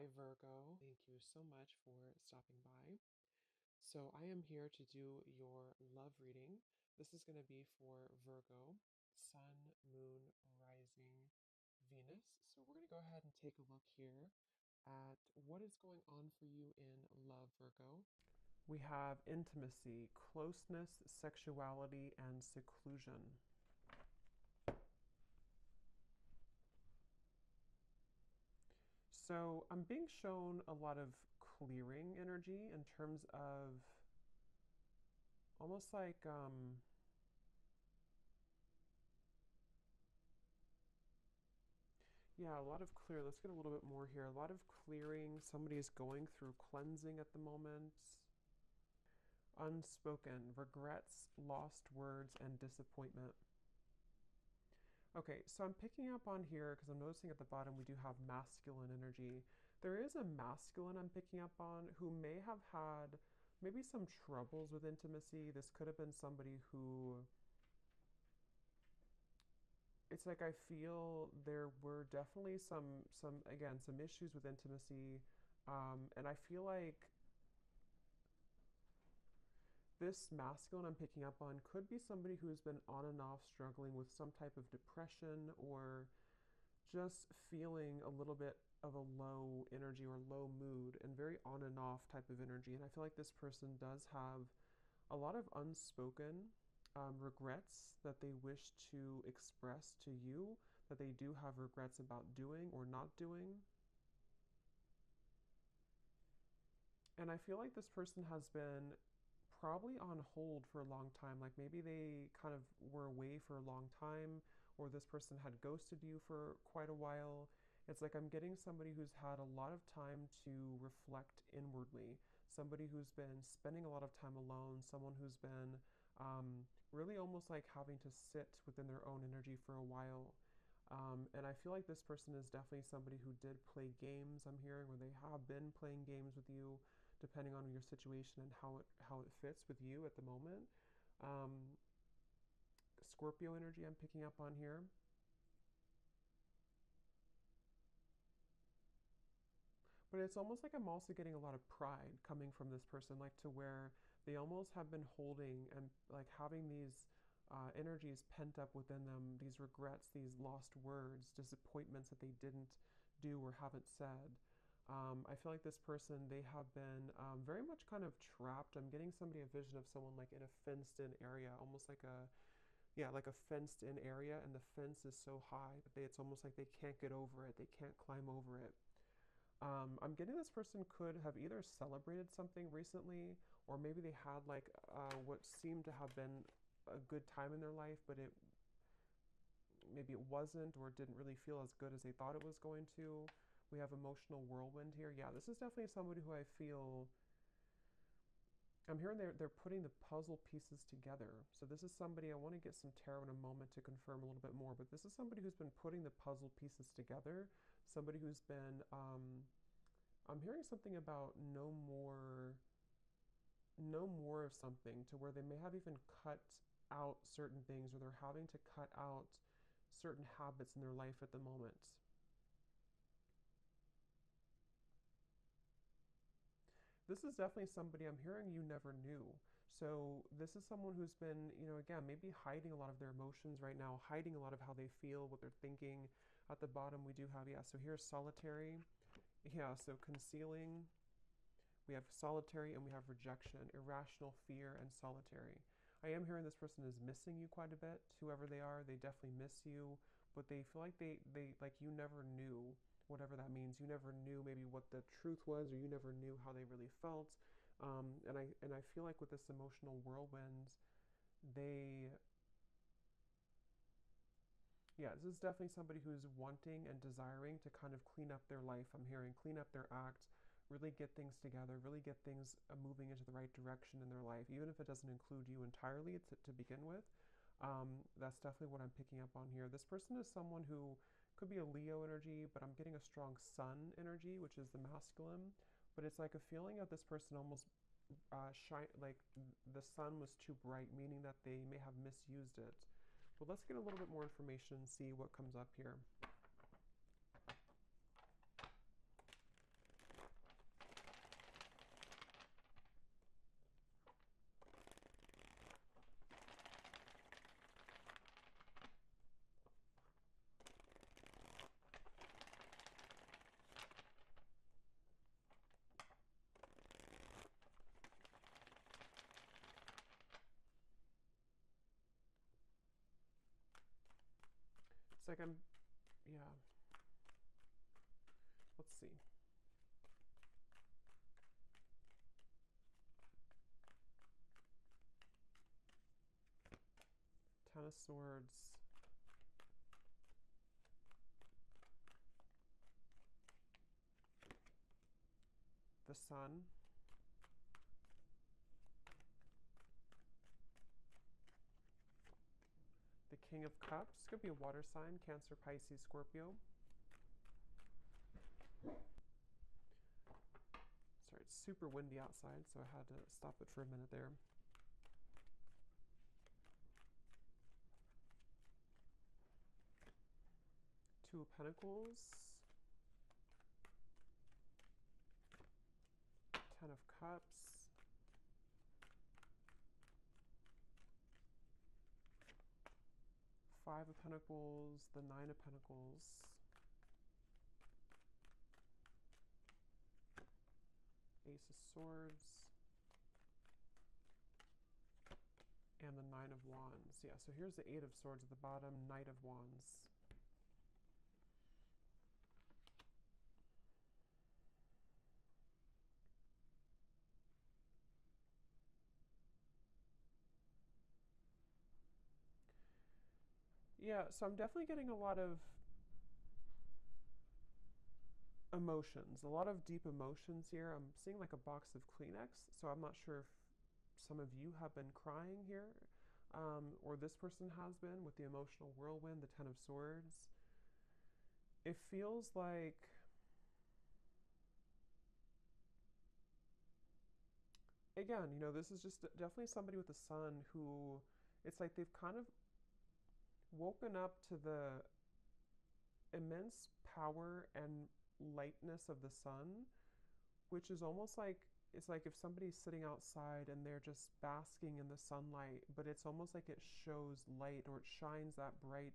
Hi, Virgo. Thank you so much for stopping by. So, I am here to do your love reading. This is going to be for Virgo, Sun, Moon, Rising, Venus. So, we're going to go ahead and take a look here at what is going on for you in love, Virgo. We have intimacy, closeness, sexuality, and seclusion. So I'm being shown a lot of clearing energy in terms of almost like, yeah, a lot of clear. Let's get a little bit more here. A lot of clearing. Somebody is going through cleansing at the moment. Unspoken, regrets, lost words, and disappointment. Okay, so I'm picking up on here because I'm noticing at the bottom we do have masculine energy. There is a masculine I'm picking up on who may have had maybe some troubles with intimacy. This could have been somebody who, it's like I feel there were definitely some again some issues with intimacy, and I feel like this masculine I'm picking up on could be somebody who's been on and off struggling with some type of depression or just feeling a little bit of a low energy or low mood and very on and off type of energy. And I feel like this person does have a lot of unspoken regrets that they wish to express to you, that they do have regrets about doing or not doing. And I feel like this person has been probably on hold for a long time. Like maybe they kind of were away for a long time, or this person had ghosted you for quite a while. It's like I'm getting somebody who's had a lot of time to reflect inwardly, somebody who's been spending a lot of time alone, someone who's been really almost like having to sit within their own energy for a while. And I feel like this person is definitely somebody who did play games, I'm hearing, or they have been playing games with you, depending on your situation and how it fits with you at the moment. Um, Scorpio energy I'm picking up on here. But it's almost like I'm also getting a lot of pride coming from this person, like to where they almost have been holding and like having these energies pent up within them, these regrets, these lost words, disappointments that they didn't do or haven't said. I feel like this person, they have been very much kind of trapped. I'm getting somebody a vision of someone like in a fenced in area, almost like a, yeah, like a fenced in area, and the fence is so high that it's almost like they can't get over it, they can't climb over it. I'm getting this person could have either celebrated something recently, or maybe they had like what seemed to have been a good time in their life, but it maybe it wasn't, or it didn't really feel as good as they thought it was going to. We have emotional whirlwind here. Yeah, this is definitely somebody who I feel. I'm hearing they're putting the puzzle pieces together. So this is somebody, I want to get some tarot in a moment to confirm a little bit more, but this is somebody who's been putting the puzzle pieces together. Somebody who's been I'm hearing something about no more of something, to where they may have even cut out certain things, or they're having to cut out certain habits in their life at the moment. This is definitely somebody I'm hearing you never knew. So this is someone who's been, again, maybe hiding a lot of their emotions right now, hiding a lot of how they feel, what they're thinking. At the bottom we do have, yeah, so here's solitary. Yeah, so concealing. We have solitary and we have rejection, irrational fear, and solitary. I am hearing this person is missing you quite a bit. Whoever they are, they definitely miss you, but they feel like they like you never knew, whatever that means. You never knew maybe what the truth was, or you never knew how they really felt. And I feel like with this emotional whirlwind, they, yeah, this is definitely somebody who's wanting and desiring to kind of clean up their life. I'm hearing clean up their act, really get things together, really get things moving into the right direction in their life, even if it doesn't include you entirely to begin with. That's definitely what I'm picking up on here. This person is someone who could be a Leo energy, but I'm getting a strong Sun energy, which is the masculine. But it's like a feeling of this person almost shine, like the sun was too bright, meaning that they may have misused it. But let's get a little bit more information and see what comes up here. It's like yeah. Let's see. Ten of Swords. The Sun. The King of Cups. Could be a water sign, Cancer, Pisces, Scorpio. Sorry, it's super windy outside, so I had to stop it for a minute there. Two of Pentacles. Ten of Cups. Five of Pentacles. The Nine of Pentacles. Ace of Swords. And the Nine of Wands. Yeah, so here's the Eight of Swords at the bottom, Knight of Wands. Yeah, so I'm definitely getting a lot of emotions, a lot of deep emotions here. I'm seeing like a box of Kleenex, so I'm not sure if some of you have been crying here, or this person has been with the emotional whirlwind, the Ten of Swords. It feels like again, you know, this is just definitely somebody with the Sun who it's like they've kind of woken up to the immense power and lightness of the sun, which is almost like it's like if somebody's sitting outside and they're just basking in the sunlight, but it's almost like it shows light or it shines that bright,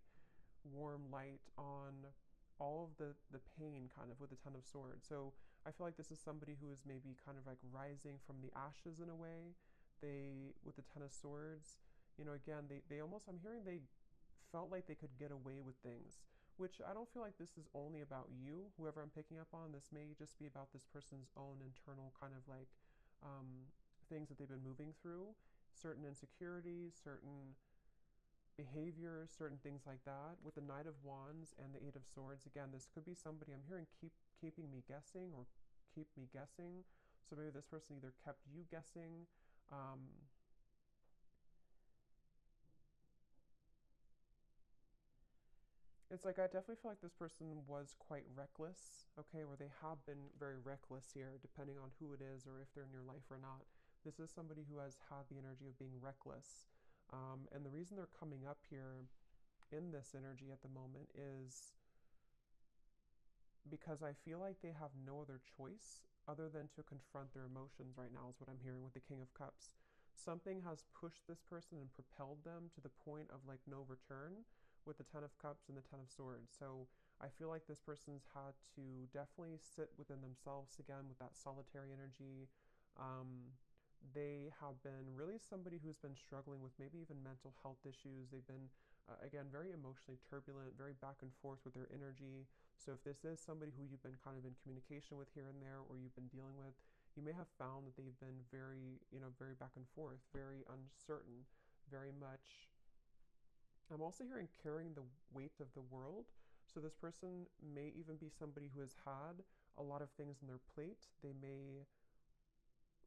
warm light on all of the pain kind of with the Ten of Swords. So I feel like this is somebody who is maybe kind of like rising from the ashes in a way. They, with the Ten of Swords, you know, again, they almost, I'm hearing they felt like they could get away with things, which I don't feel like this is only about you, whoever I'm picking up on. This may just be about this person's own internal kind of like things that they've been moving through, certain insecurities, certain behaviors, certain things like that. With the Knight of Wands and the Eight of Swords, again, this could be somebody I'm hearing keeping me guessing or keep me guessing. So maybe this person either kept you guessing. It's like I definitely feel like this person was quite reckless, okay, or they have been very reckless here, depending on who it is or if they're in your life or not. This is somebody who has had the energy of being reckless. And the reason they're coming up here in this energy at the moment is because I feel like they have no other choice other than to confront their emotions right now, is what I'm hearing with the King of Cups. Something has pushed this person and propelled them to the point of like no return with the Ten of Cups and the Ten of Swords. So I feel like this person's had to definitely sit within themselves again with that solitary energy. They have been really somebody who's been struggling with maybe even mental health issues. They've been, again, very emotionally turbulent, very back and forth with their energy. So if this is somebody who you've been kind of in communication with here and there, or you've been dealing with, you may have found that they've been very, you know, very back and forth, very uncertain, very much. I'm also hearing carrying the weight of the world. So this person may even be somebody who has had a lot of things on their plate. They may,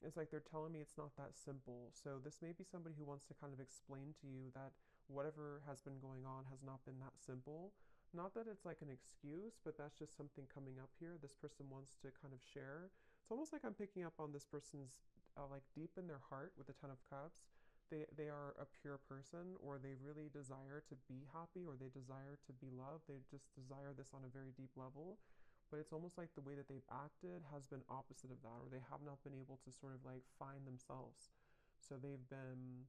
it's like they're telling me it's not that simple. So this may be somebody who wants to kind of explain to you that whatever has been going on has not been that simple. Not that it's like an excuse, but that's just something coming up here. This person wants to kind of share. It's almost like I'm picking up on this person's like deep in their heart with the Ten of Cups. They are a pure person, or they really desire to be happy, or they desire to be loved. They just desire this on a very deep level. But it's almost like the way that they've acted has been opposite of that, or they have not been able to sort of like find themselves. So they've been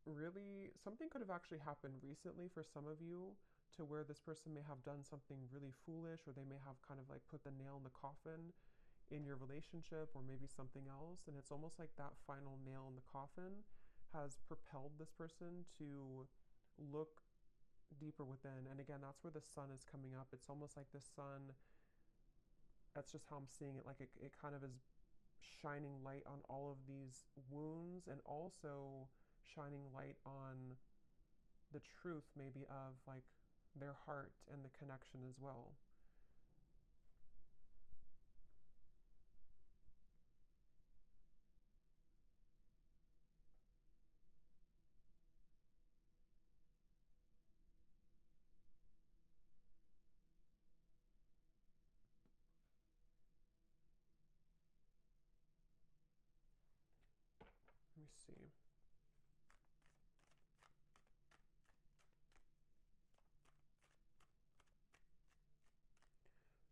really, something could have actually happened recently for some of you to where this person may have done something really foolish, or they may have kind of like put the nail in the coffin in your relationship, or maybe something else. And it's almost like that final nail in the coffin has propelled this person to look deeper within. And again, that's where the sun is coming up. It's almost like the sun, that's just how I'm seeing it. Like it kind of is shining light on all of these wounds, and also shining light on the truth maybe of like their heart and the connection as well. Let me see.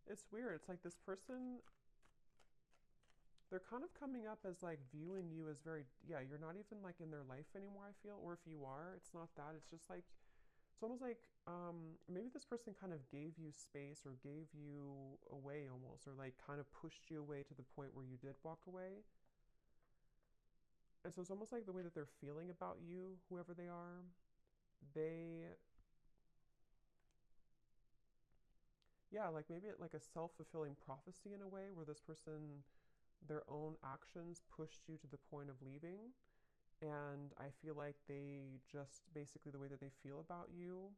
It's weird. It's like this person, they're kind of coming up as like viewing you as very, yeah, you're not even like in their life anymore, I feel. Or if you are, it's not that. It's just like, it's almost like maybe this person kind of gave you space or gave you away almost, or like kind of pushed you away to the point where you did walk away. And so it's almost like the way that they're feeling about you, whoever they are, they, yeah, like maybe like a self-fulfilling prophecy in a way where this person, their own actions pushed you to the point of leaving. And I feel like they just basically the way that they feel about you.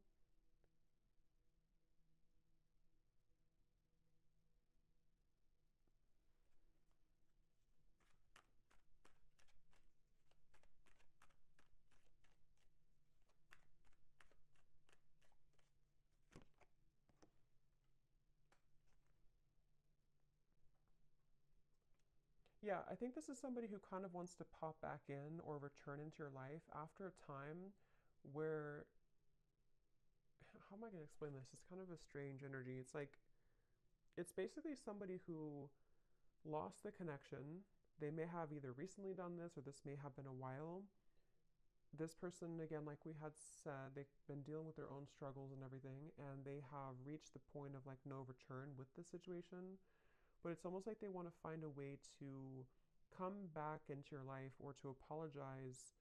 Yeah, I think this is somebody who kind of wants to pop back in or return into your life after a time where, how am I going to explain this? It's kind of a strange energy. It's like, it's basically somebody who lost the connection. They may have either recently done this or this may have been a while. This person, again, like we had said, they've been dealing with their own struggles and everything, and they have reached the point of like no return with the situation. But it's almost like they want to find a way to come back into your life or to apologize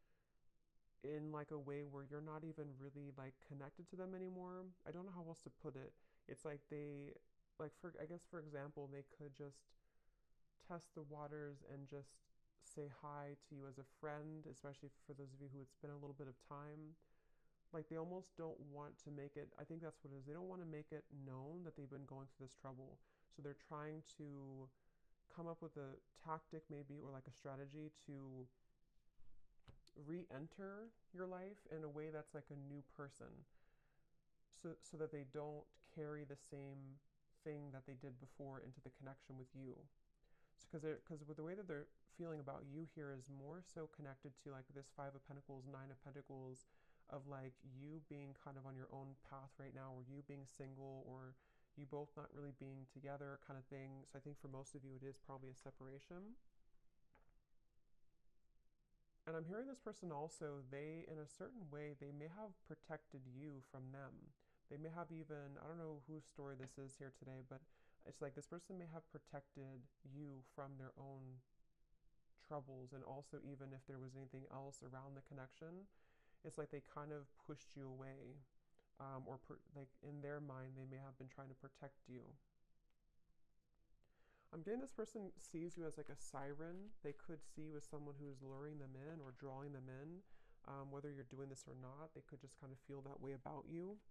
in like a way where you're not even really like connected to them anymore. I don't know how else to put it. It's like they, like for, I guess for example, they could just test the waters and just say hi to you as a friend, especially for those of you who it's been a little bit of time. Like they almost don't want to make it, I think that's what it is. They don't want to make it known that they've been going through this trouble. So they're trying to come up with a tactic maybe or like a strategy to re-enter your life in a way that's like a new person, so that they don't carry the same thing that they did before into the connection with you. Because with the way that they're feeling about you here is more so connected to like this Five of Pentacles, Nine of Pentacles, of like you being kind of on your own path right now, or you being single, or you both not really being together kind of thing. So I think for most of you it is probably a separation. And I'm hearing this person also, they, in a certain way, they may have protected you from them. They may have even, I don't know whose story this is here today, but it's like this person may have protected you from their own troubles. And also, even if there was anything else around the connection, it's like they kind of pushed you away. Like in their mind, they may have been trying to protect you. I'm getting this person sees you as like a siren. They could see you as someone who's luring them in or drawing them in. Whether you're doing this or not, they could just kind of feel that way about you.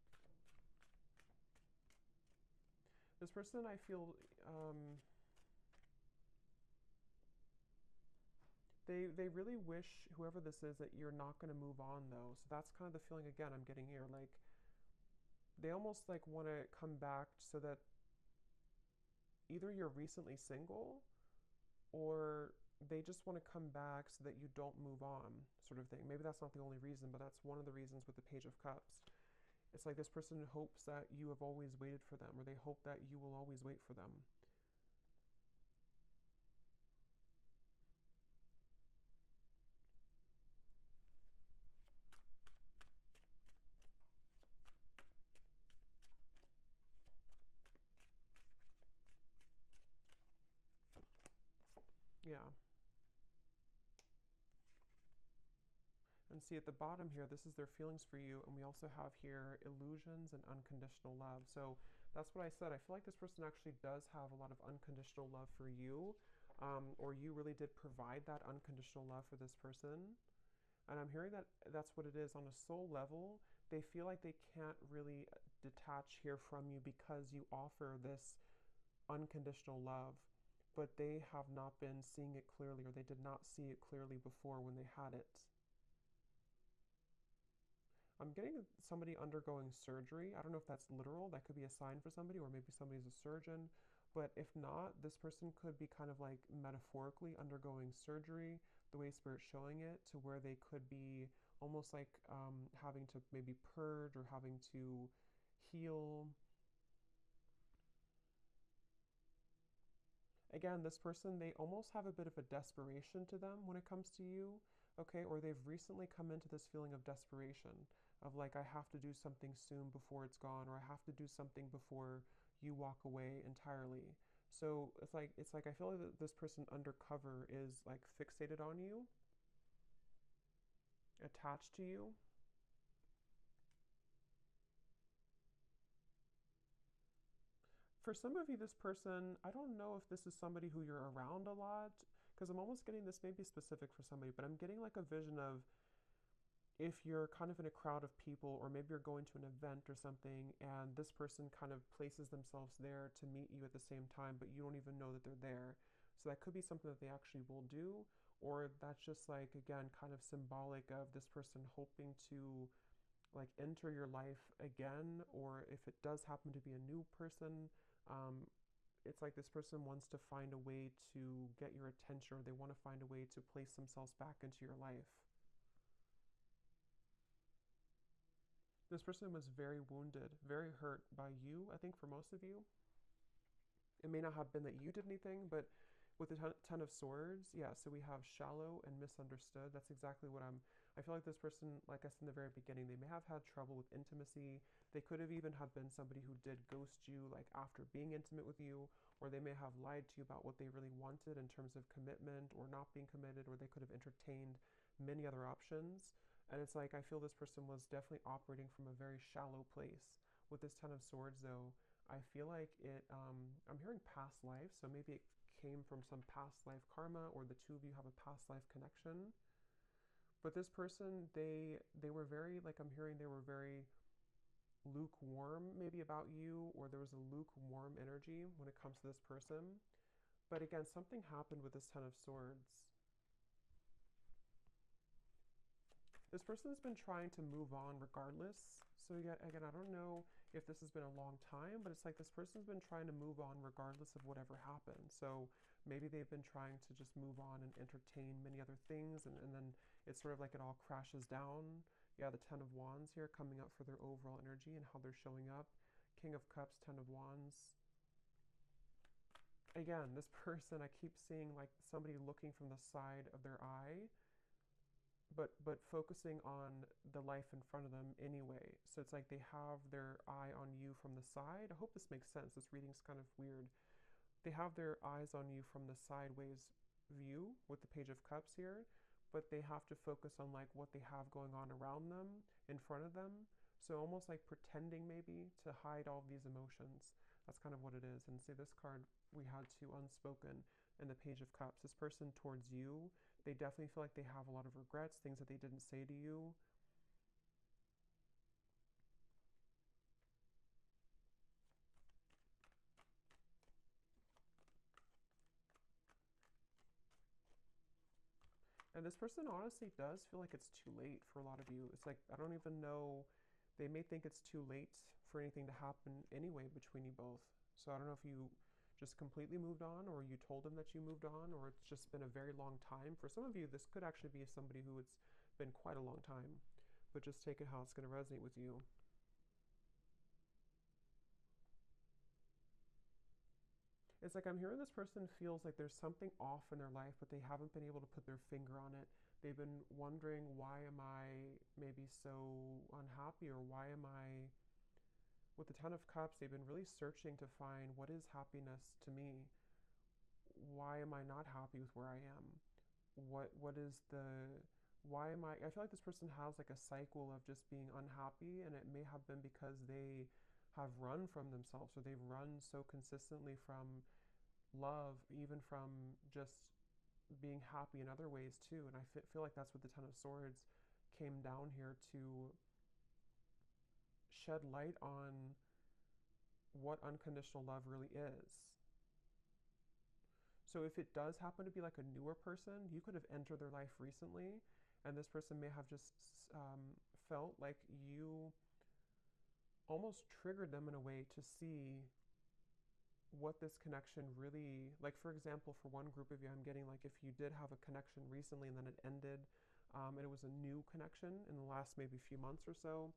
This person, I feel, they really wish, whoever this is, that you're not going to move on though. So that's kind of the feeling again I'm getting here. Like they almost like want to come back so that either you're recently single or they just want to come back so that you don't move on, sort of thing. Maybe that's not the only reason, but that's one of the reasons with the Page of Cups. It's like this person hopes that you have always waited for them, or they hope that you will always wait for them. Yeah. And see at the bottom here, this is their feelings for you. And we also have here illusions and unconditional love. So that's what I said. I feel like this person actually does have a lot of unconditional love for you, or you really did provide that unconditional love for this person. And I'm hearing that that's what it is on a soul level. They feel like they can't really detach here from you because you offer this unconditional love, but they have not been seeing it clearly, or they did not see it clearly before when they had it. I'm getting somebody undergoing surgery. I don't know if that's literal. That could be a sign for somebody, or maybe somebody's a surgeon. But if not, this person could be kind of like metaphorically undergoing surgery, the way Spirit's showing it, to where they could be almost like having to maybe purge or having to heal. Again, this person, they almost have a bit of a desperation to them when it comes to you, okay? Or they've recently come into this feeling of desperation, of like, I have to do something soon before it's gone, or I have to do something before you walk away entirely. So it's like I feel like this person undercover is like fixated on you, attached to you. For some of you, this person, I don't know if this is somebody who you're around a lot, because I'm almost getting this maybe specific for somebody, but I'm getting like a vision of if you're kind of in a crowd of people, or maybe you're going to an event or something, and this person kind of places themselves there to meet you at the same time, but you don't even know that they're there. So that could be something that they actually will do, or that's just like, again, kind of symbolic of this person hoping to like enter your life again, or if it does happen to be a new person, um, it's like this person wants to find a way to get your attention, or they want to find a way to place themselves back into your life. This person was very wounded, very hurt by you, I think, for most of you. It may not have been that you did anything, but with the Ten of Swords, yeah, so we have shallow and misunderstood. That's exactly what I feel like this person, like I said in the very beginning, they may have had trouble with intimacy. They could have even have been somebody who did ghost you, like after being intimate with you, or they may have lied to you about what they really wanted in terms of commitment or not being committed, or they could have entertained many other options. And it's like, I feel this person was definitely operating from a very shallow place. With this Ten of Swords, though, I feel like I'm hearing past life, so maybe it came from some past life karma, or the two of you have a past life connection. But this person, they were very, like I'm hearing they were very lukewarm maybe about you, or there was a lukewarm energy when it comes to this person. But again, something happened with this Ten of Swords. This person has been trying to move on regardless. So again, I don't know if this has been a long time, but it's like this person's been trying to move on regardless of whatever happened. So maybe they've been trying to just move on and entertain many other things, and then it's sort of like it all crashes down. Yeah, the Ten of Wands here coming up for their overall energy and how they're showing up. King of Cups, Ten of Wands. Again, this person, I keep seeing like somebody looking from the side of their eye, but focusing on the life in front of them anyway. So it's like they have their eye on you from the side. I hope this makes sense. This reading's kind of weird. They have their eyes on you from the sideways view with the Page of Cups here, but they have to focus on like what they have going on around them, in front of them. So almost like pretending maybe to hide all of these emotions. That's kind of what it is. And say this card we had to unspoken in the Page of Cups. This person towards you, they definitely feel like they have a lot of regrets, things that they didn't say to you. And this person honestly does feel like it's too late for a lot of you. It's like, I don't even know, they may think it's too late for anything to happen anyway between you both. So I don't know if you just completely moved on, or you told them that you moved on, or it's just been a very long time. For some of you, this could actually be somebody who it's been quite a long time, but just take it how it's going to resonate with you. It's like I'm hearing this person feels like there's something off in their life, but they haven't been able to put their finger on it. They've been wondering, why am I maybe so unhappy, or why am I, with the Ten of Cups, they've been really searching to find what is happiness to me. Why am I not happy with where I am? What is the Why am I feel like this person has like a cycle of just being unhappy, and it may have been because they have run from themselves, or they've run so consistently from love, even from just being happy in other ways too. And I feel like that's what the Ten of Swords came down here to shed light on what unconditional love really is. So if it does happen to be like a newer person, you could have entered their life recently, and this person may have just felt like you almost triggered them in a way to see what this connection really, like for example, for one group of you, I'm getting like if you did have a connection recently and then it ended, and it was a new connection in the last maybe few months or so,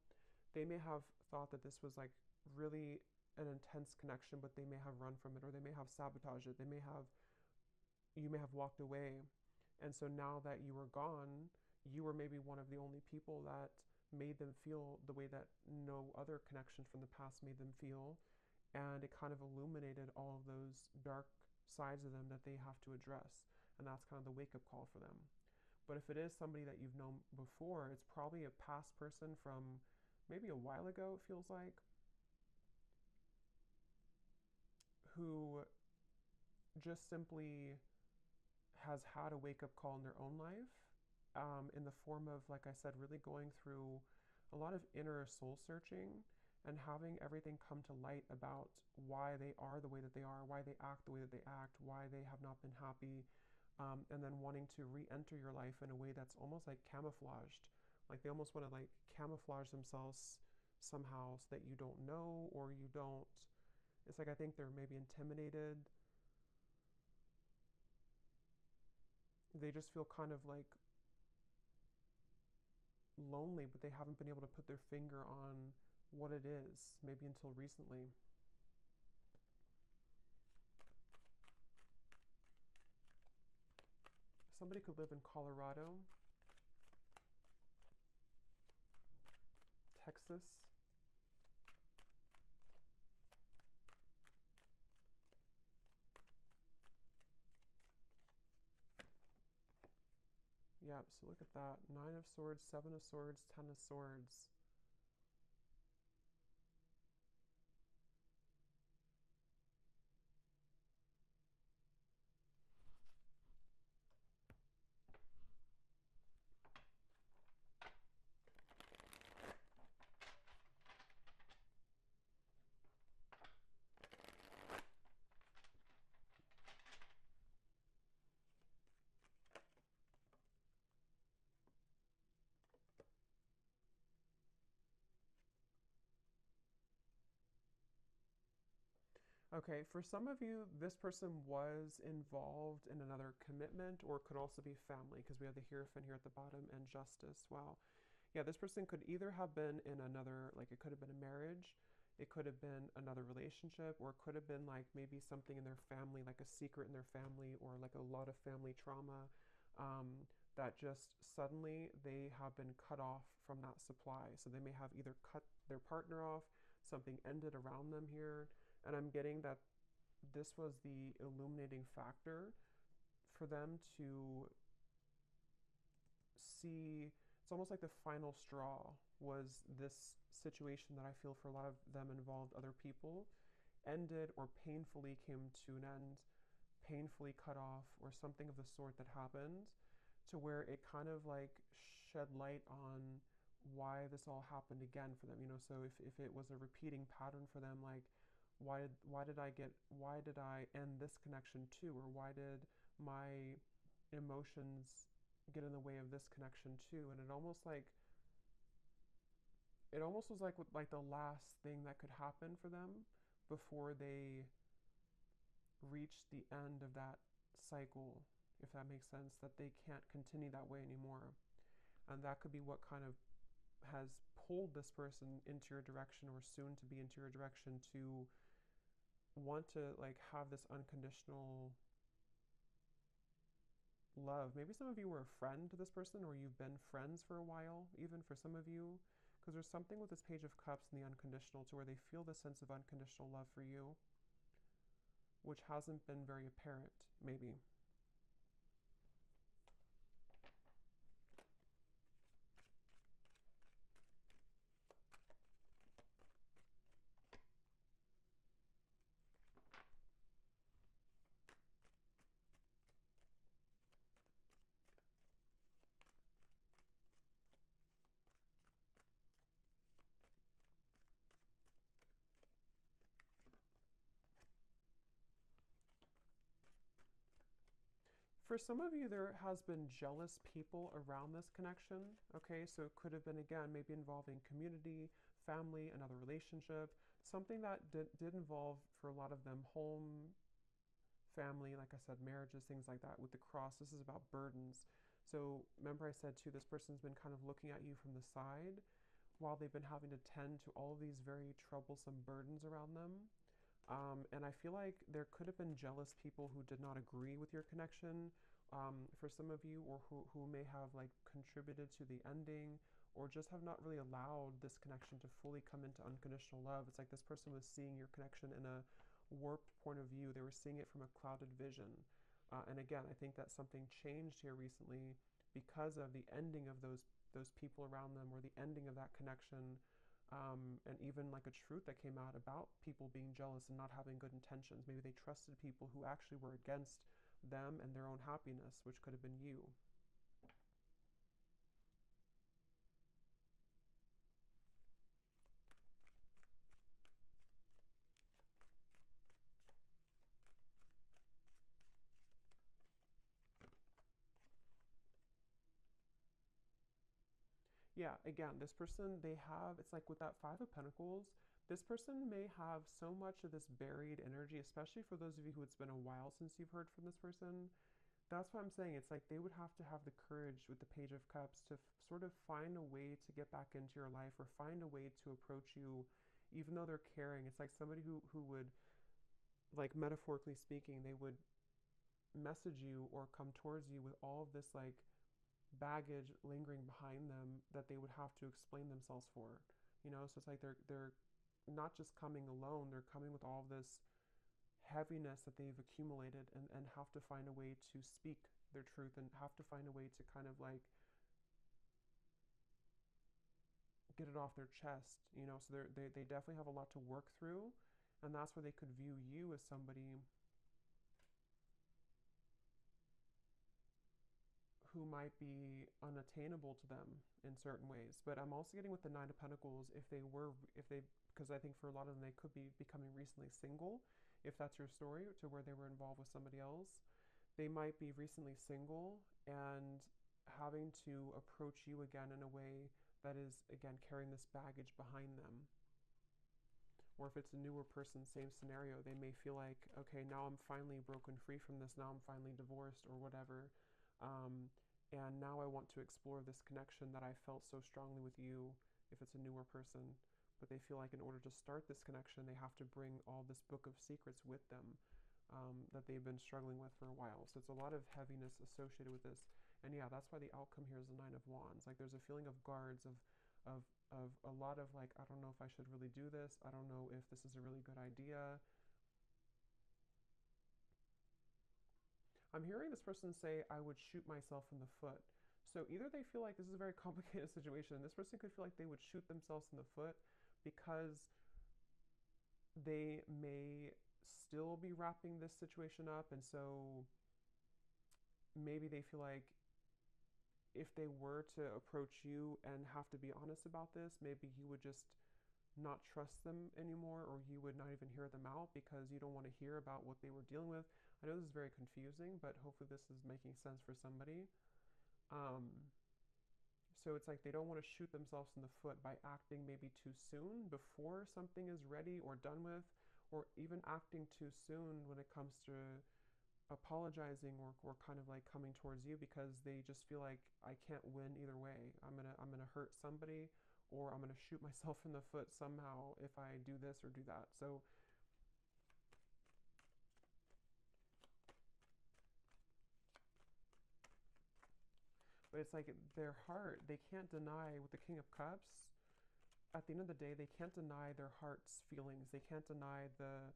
they may have thought that this was like really an intense connection, but they may have run from it, or they may have sabotaged it. You may have walked away. And so now that you were gone, you were maybe one of the only people that made them feel the way that no other connection from the past made them feel. And it kind of illuminated all of those dark sides of them that they have to address. And that's kind of the wake up call for them. But if it is somebody that you've known before, it's probably a past person from maybe a while ago, it feels like, who just simply has had a wake up call in their own life, in the form of, like I said, really going through a lot of inner soul searching and having everything come to light about why they are the way that they are, why they act the way that they act, why they have not been happy, and then wanting to re-enter your life in a way that's almost like camouflaged. Like they almost want to like camouflage themselves somehow so that you don't know, or you don't. It's like I think they're maybe intimidated. They just feel kind of like lonely, but they haven't been able to put their finger on what it is, maybe until recently. Somebody could live in Colorado, Texas, yeah, so look at that. Nine of Swords, Seven of Swords, Ten of Swords. Okay, for some of you, this person was involved in another commitment, or could also be family, because we have the Hierophant here at the bottom and Justice. Wow. Yeah, this person could either have been in another, like it could have been a marriage, it could have been another relationship, or it could have been like maybe something in their family, like a secret in their family, or like a lot of family trauma, that just suddenly they have been cut off from that supply. So they may have either cut their partner off, something ended around them here, and I'm getting that this was the illuminating factor for them to see. It's almost like the final straw was this situation that I feel for a lot of them involved other people, ended or painfully came to an end, painfully cut off, or something of the sort that happened, to where it kind of like shed light on why this all happened again for them. So if it was a repeating pattern for them, like why did I end this connection too, or why did my emotions get in the way of this connection too? And it almost was like the last thing that could happen for them before they reached the end of that cycle, if that makes sense, that they can't continue that way anymore. And that could be what kind of has pulled this person into your direction, or soon to be into your direction, to want to like have this unconditional love. Maybe some of you were a friend to this person, or you've been friends for a while, even for some of you, because there's something with this Page of Cups and the unconditional, to where they feel this sense of unconditional love for you, which hasn't been very apparent, maybe. For some of you, there has been jealous people around this connection. Okay, so it could have been, again, maybe involving community, family, another relationship, something that did involve, for a lot of them, home, family, like I said, marriages, things like that. With the cross, this is about burdens. So remember, I said too, this person's been kind of looking at you from the side while they've been having to tend to all of these very troublesome burdens around them. And I feel like there could have been jealous people who did not agree with your connection, for some of you, or who may have like contributed to the ending, or just have not really allowed this connection to fully come into unconditional love. It's like this person was seeing your connection in a warped point of view. They were seeing it from a clouded vision. And again, I think that something changed here recently because of the ending of those people around them, or the ending of that connection, and even like a truth that came out about people being jealous and not having good intentions. Maybe they trusted people who actually were against them and their own happiness, which could have been you. Yeah, again, this person, they have, it's like with that Five of Pentacles, this person may have so much of this buried energy, especially for those of you who it's been a while since you've heard from this person. That's what I'm saying. It's like they would have to have the courage with the Page of Cups to sort of find a way to get back into your life, or find a way to approach you, even though they're caring. It's like somebody who would, like metaphorically speaking, they would message you or come towards you with all of this like baggage lingering behind them that they would have to explain themselves for. So it's like they're not just coming alone, they're coming with all of this heaviness that they've accumulated, and have to find a way to speak their truth, and have to find a way to kind of like get it off their chest. So they definitely have a lot to work through, and that's where they could view you as somebody who might be unattainable to them in certain ways. But I'm also getting with the Nine of Pentacles, because I think for a lot of them, they could be becoming recently single, if that's your story, to where they were involved with somebody else. They might be recently single and having to approach you again in a way that is, again, carrying this baggage behind them. Or if it's a newer person, same scenario, they may feel like, okay, now I'm finally broken free from this, now I'm finally divorced or whatever. And now I want to explore this connection that I felt so strongly with you, if it's a newer person. But they feel like in order to start this connection, they have to bring all this book of secrets with them, that they've been struggling with for a while. So it's a lot of heaviness associated with this. And yeah, that's why the outcome here is the Nine of Wands. Like there's a feeling of guards, of a lot of like, I don't know if I should really do this. I don't know if this is a really good idea. I'm hearing this person say, I would shoot myself in the foot. So either they feel like this is a very complicated situation, and this person could feel like they would shoot themselves in the foot because they may still be wrapping this situation up. And so maybe they feel like if they were to approach you and have to be honest about this, maybe you would just not trust them anymore, or you would not even hear them out because you don't want to hear about what they were dealing with. I know this is very confusing, but hopefully this is making sense for somebody. So it's like they don't want to shoot themselves in the foot by acting maybe too soon before something is ready or done with, or even acting too soon when it comes to apologizing, or kind of like coming towards you, because they just feel like, I can't win either way. I'm gonna hurt somebody, or I'm gonna shoot myself in the foot somehow if I do this or do that. So but it's like their heart, they can't deny with the King of Cups. At the end of the day, they can't deny their heart's feelings. They can't deny the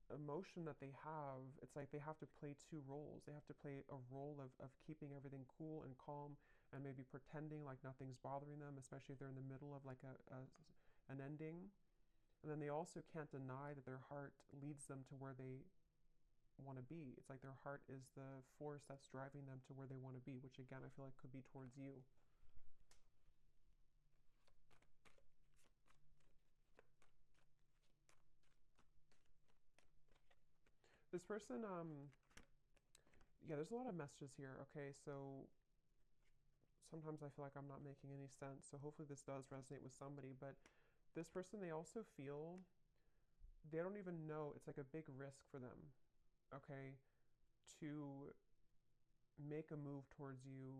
emotion that they have. It's like they have to play two roles. They have to play a role of keeping everything cool and calm, and maybe pretending like nothing's bothering them, especially if they're in the middle of like an ending. And then they also can't deny that their heart leads them to where they want to be. It's like their heart is the force that's driving them to where they want to be, which again, I feel like could be towards you. This person, Yeah, there's a lot of messages here. Okay, so sometimes I feel like I'm not making any sense. So hopefully this does resonate with somebody. But this person, they also feel they don't even know it's like a big risk for them, okay, to make a move towards you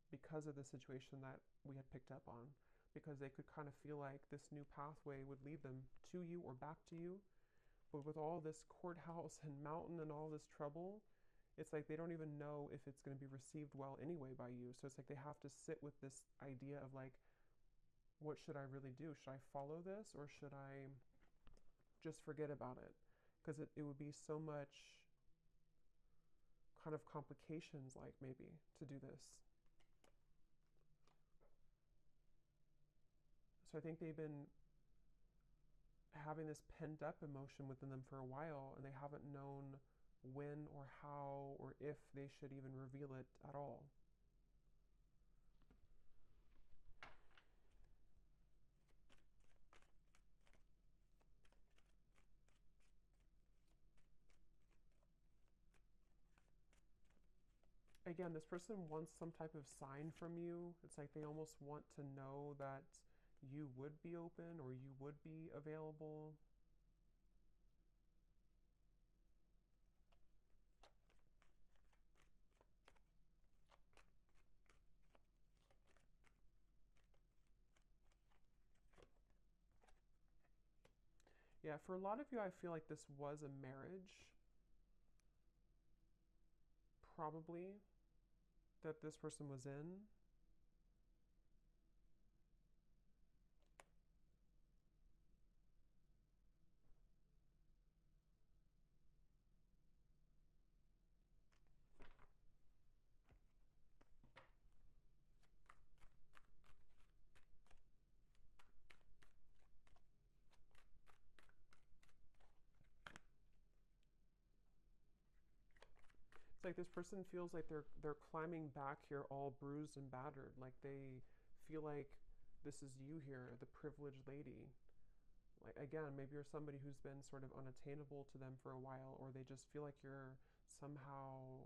because of the situation that we had picked up on. Because they could kind of feel like this new pathway would lead them to you or back to you. But with all this courthouse and mountain and all this trouble, it's like they don't even know if it's going to be received well anyway by you. So it's like they have to sit with this idea of like, what should I really do? Should I follow this or should I just forget about it? Because it would be so much kind of complications, like maybe, to do this. So I think they've been having this pent up emotion within them for a while and they haven't known when or how or if they should even reveal it at all. Again, this person wants some type of sign from you. It's like they almost want to know that you would be open or you would be available. Yeah, for a lot of you, I feel like this was a marriage, probably, that this person was in. It's like this person feels like they're climbing back here all bruised and battered. Like they feel like this is you here, the privileged lady. Like again, maybe you're somebody who's been sort of unattainable to them for a while, or they just feel like you're somehow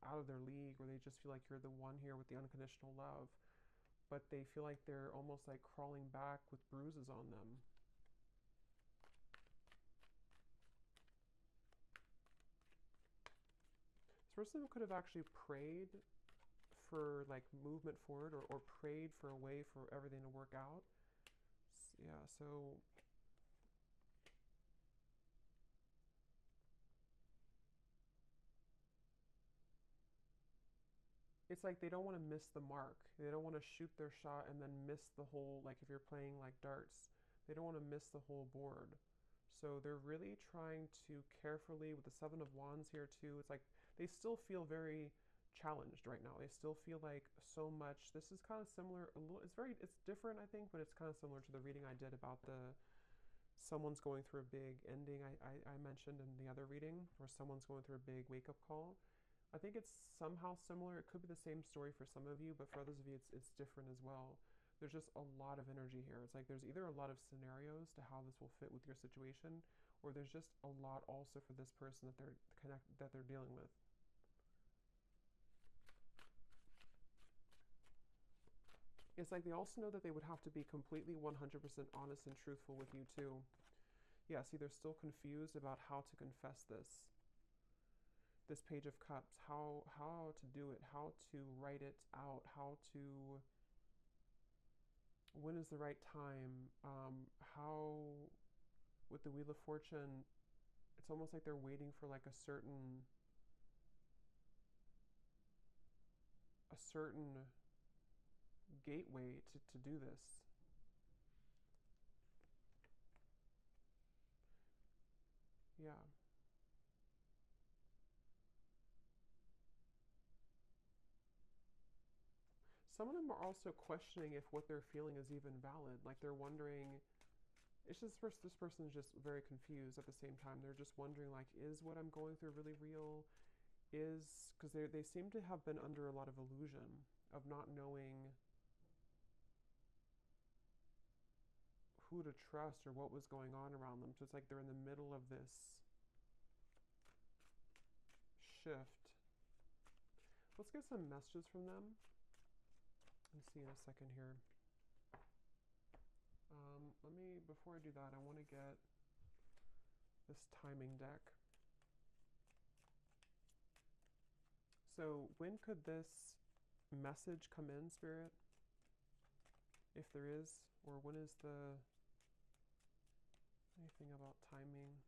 out of their league, or they just feel like you're the one here with the unconditional love. But they feel like they're almost like crawling back with bruises on them. This person could have actually prayed for like movement forward or prayed for a way for everything to work out. Yeah, so it's like they don't want to miss the mark. They don't want to shoot their shot and then miss the whole, like if you're playing like darts, they don't want to miss the whole board. So they're really trying to carefully, with the Seven of Wands here too, it's like they still feel very challenged right now. They still feel like so much. This is kind of similar, a little, it's different, I think, but it's kind of similar to the reading I did about the someone's going through a big ending I mentioned in the other reading, or someone's going through a big wake up call. I think it's somehow similar. It could be the same story for some of you, but for others of you, it's different as well. There's just a lot of energy here. It's like there's either a lot of scenarios to how this will fit with your situation, or there's just a lot also for this person that they're dealing with. It's like they also know that they would have to be completely 100% honest and truthful with you too. Yeah, see, they're still confused about how to confess this Page of Cups, how to do it, how to write it out, how to, when is the right time, how, with the Wheel of Fortune, it's almost like they're waiting for like a certain gateway to do this. Yeah. Some of them are also questioning if what they're feeling is even valid. Like they're wondering, it's just this person is just very confused at the same time. They're just wondering, like, is what I'm going through really real? Because they seem to have been under a lot of illusion of not knowing who to trust or what was going on around them. So it's like they're in the middle of this shift. Let's get some messages from them. Let's see in a second here. Before I do that, I want to get this timing deck. So when could this message come in, Spirit? If there is, or when is anything about timing?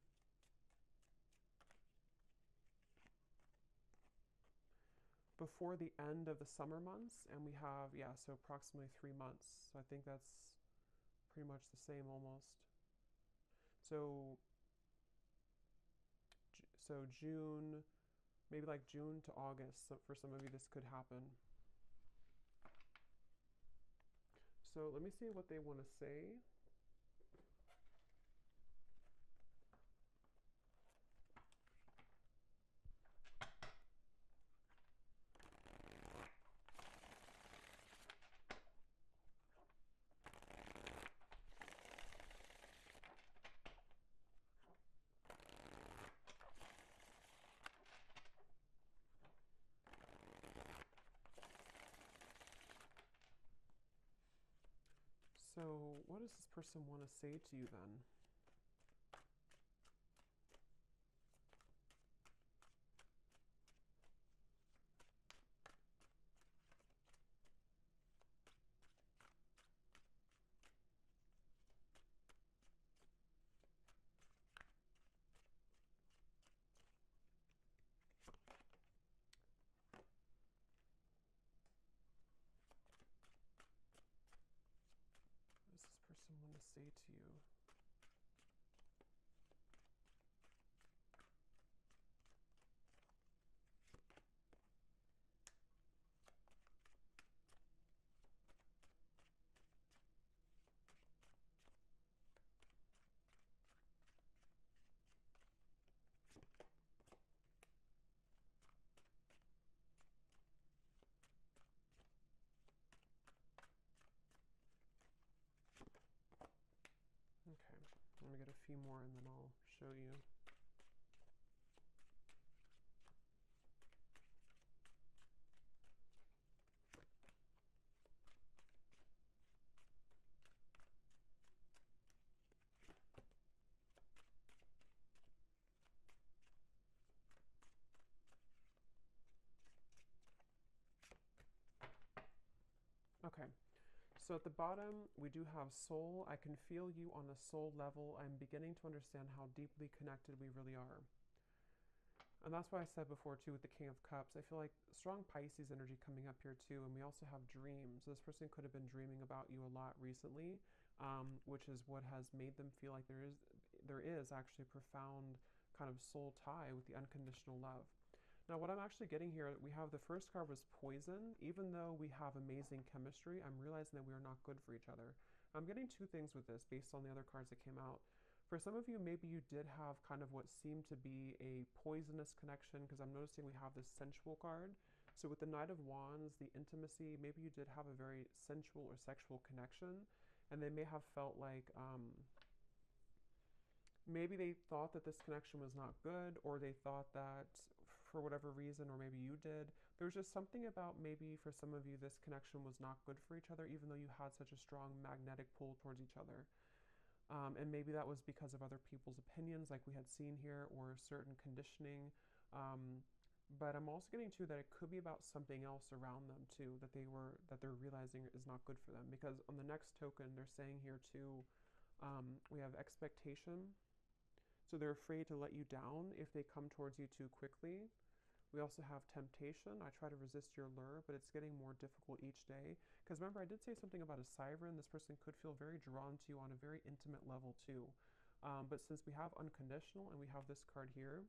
Before the end of the summer months, and we have, yeah, so approximately 3 months. So I think that's pretty much the same almost. So June, maybe like June to August. So for some of you, this could happen. So let me see what they want to say. So what does this person want to say to you then? What does this person want to say to you? Okay, let me get a few more and then I'll show you. Okay, so at the bottom, we do have soul. I can feel you on a soul level. I'm beginning to understand how deeply connected we really are. And that's why I said before, too, with the King of Cups, I feel like strong Pisces energy coming up here, too. And we also have dreams. This person could have been dreaming about you a lot recently, which is what has made them feel like there is actually a profound kind of soul tie with the unconditional love. Now, what I'm actually getting here, we have the first card was poison. Even though we have amazing chemistry, I'm realizing that we are not good for each other. I'm getting two things with this based on the other cards that came out. For some of you, maybe you did have kind of what seemed to be a poisonous connection, because I'm noticing we have this sensual card. So with the Knight of Wands, the intimacy, maybe you did have a very sensual or sexual connection, and they may have felt like maybe they thought that this connection was not good, or they thought that for whatever reason, or maybe you did, there was just something about maybe for some of you this connection was not good for each other, even though you had such a strong magnetic pull towards each other. And maybe that was because of other people's opinions like we had seen here, or certain conditioning. But I'm also getting to that it could be about something else around them too, that they're realizing is not good for them. Because on the next token, they're saying here too, we have expectation. So they're afraid to let you down if they come towards you too quickly. We also have temptation. I try to resist your lure, but it's getting more difficult each day. Because remember, I did say something about a siren. This person could feel very drawn to you on a very intimate level too. But since we have unconditional and we have this card here,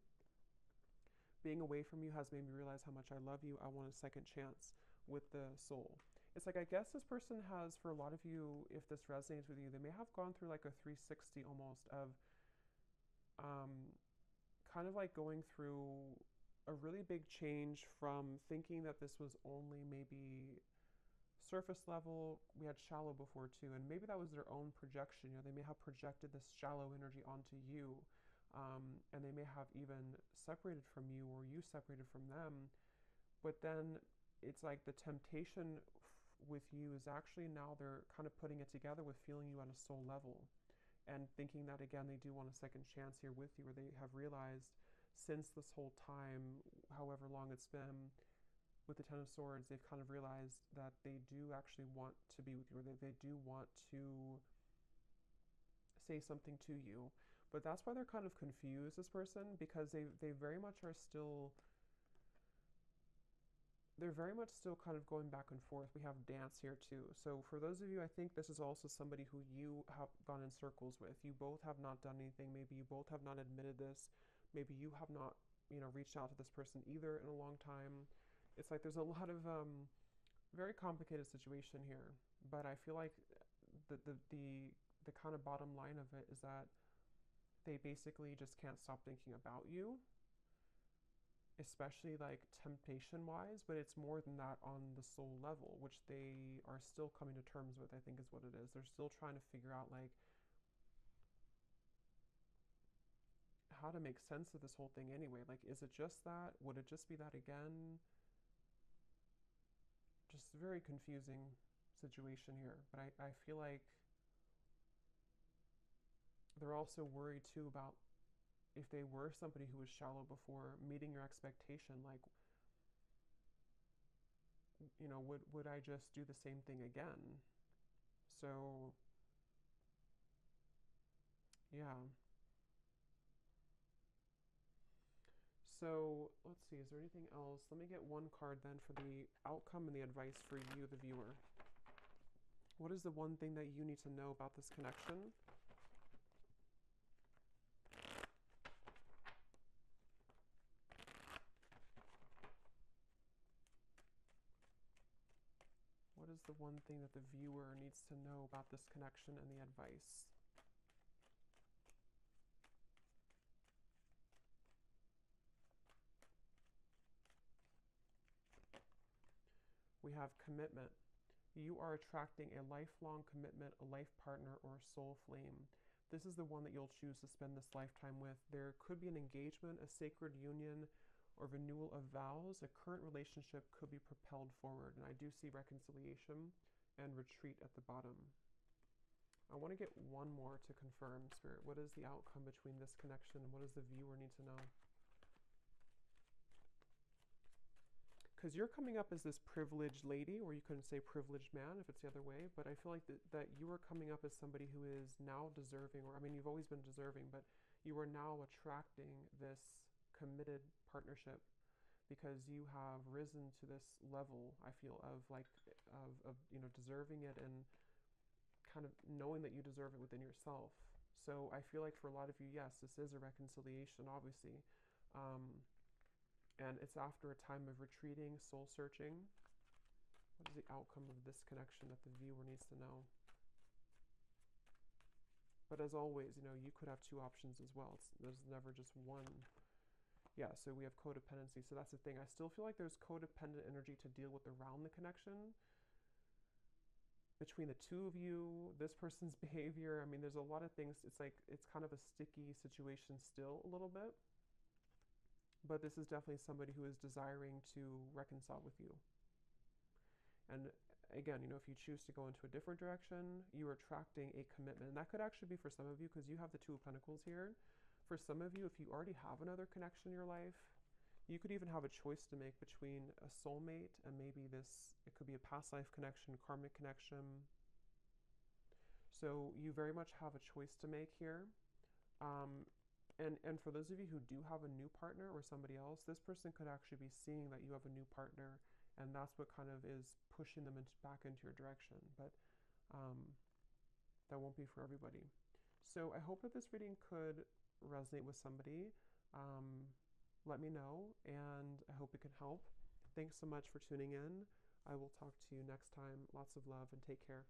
being away from you has made me realize how much I love you. I want a second chance with the soul. It's like, I guess this person has, for a lot of you, if this resonates with you, they may have gone through like a 360 almost of kind of like going through a really big change from thinking that this was only maybe surface level. We had shallow before too, and maybe that was their own projection. You know, they may have projected this shallow energy onto you, and they may have even separated from you, or you separated from them. But then it's like the temptation with you is actually now they're kind of putting it together with feeling you on a soul level and thinking that again they do want a second chance here with you, or they have realized since this whole time, however long it's been, with the Ten of Swords, they've kind of realized that they do actually want to be with you, or they do want to say something to you. But that's why they're kind of confused, this person, because they very much are still, they're very much still kind of going back and forth. We have dance here too. So for those of you, I think this is also somebody who you have gone in circles with. You both have not done anything. Maybe you both have not admitted this. Maybe you have not, reached out to this person either in a long time. It's like there's a lot of very complicated situation here. But I feel like the kind of bottom line of it is that they basically just can't stop thinking about you, especially like temptation wise, but it's more than that on the soul level, which they are still coming to terms with, I think is what it is. They're still trying to figure out like how to make sense of this whole thing anyway. Like, is it just that? Would it just be that again? Just a very confusing situation here. But I feel like they're also worried too about if they were somebody who was shallow before, meeting your expectation, like, would I just do the same thing again? So, yeah. So, let's see, is there anything else? Let me get one card then for the outcome and the advice for you, the viewer. What is the one thing that you need to know about this connection? What is the one thing that the viewer needs to know about this connection and the advice? We have commitment. You are attracting a lifelong commitment, a life partner, or a soul flame. This is the one that you'll choose to spend this lifetime with. There could be an engagement, a sacred union, or renewal of vows. A current relationship could be propelled forward. And I do see reconciliation and retreat at the bottom. I want to get one more to confirm, Spirit. What is the outcome between this connection and what does the viewer need to know? Because you're coming up as this privileged lady, or you couldn't say privileged man if it's the other way, but I feel like that you are coming up as somebody who is now deserving, or I mean, you've always been deserving, but you are now attracting this committed partnership because you have risen to this level, I feel, of like, of deserving it and kind of knowing that you deserve it within yourself. So I feel like for a lot of you, yes, this is a reconciliation, obviously. And it's after a time of retreating, soul searching. What is the outcome of this connection that the viewer needs to know? But as always, you could have two options as well. There's never just one. Yeah, so we have codependency. So that's the thing. I still feel like there's codependent energy to deal with around the connection. Between the two of you, this person's behavior, I mean, there's a lot of things. It's like, it's kind of a sticky situation still a little bit. But this is definitely somebody who is desiring to reconcile with you. And again, if you choose to go into a different direction, you're attracting a commitment. And that could actually be for some of you, because you have the Two of Pentacles here. For some of you, if you already have another connection in your life, you could even have a choice to make between a soulmate and maybe it could be a past life connection, karmic connection. So you very much have a choice to make here. And for those of you who do have a new partner or somebody else, this person could actually be seeing that you have a new partner, and that's what kind of is pushing them back into your direction. But that won't be for everybody. So I hope that this reading could resonate with somebody. Let me know, and I hope it can help. Thanks so much for tuning in. I will talk to you next time. Lots of love, and take care.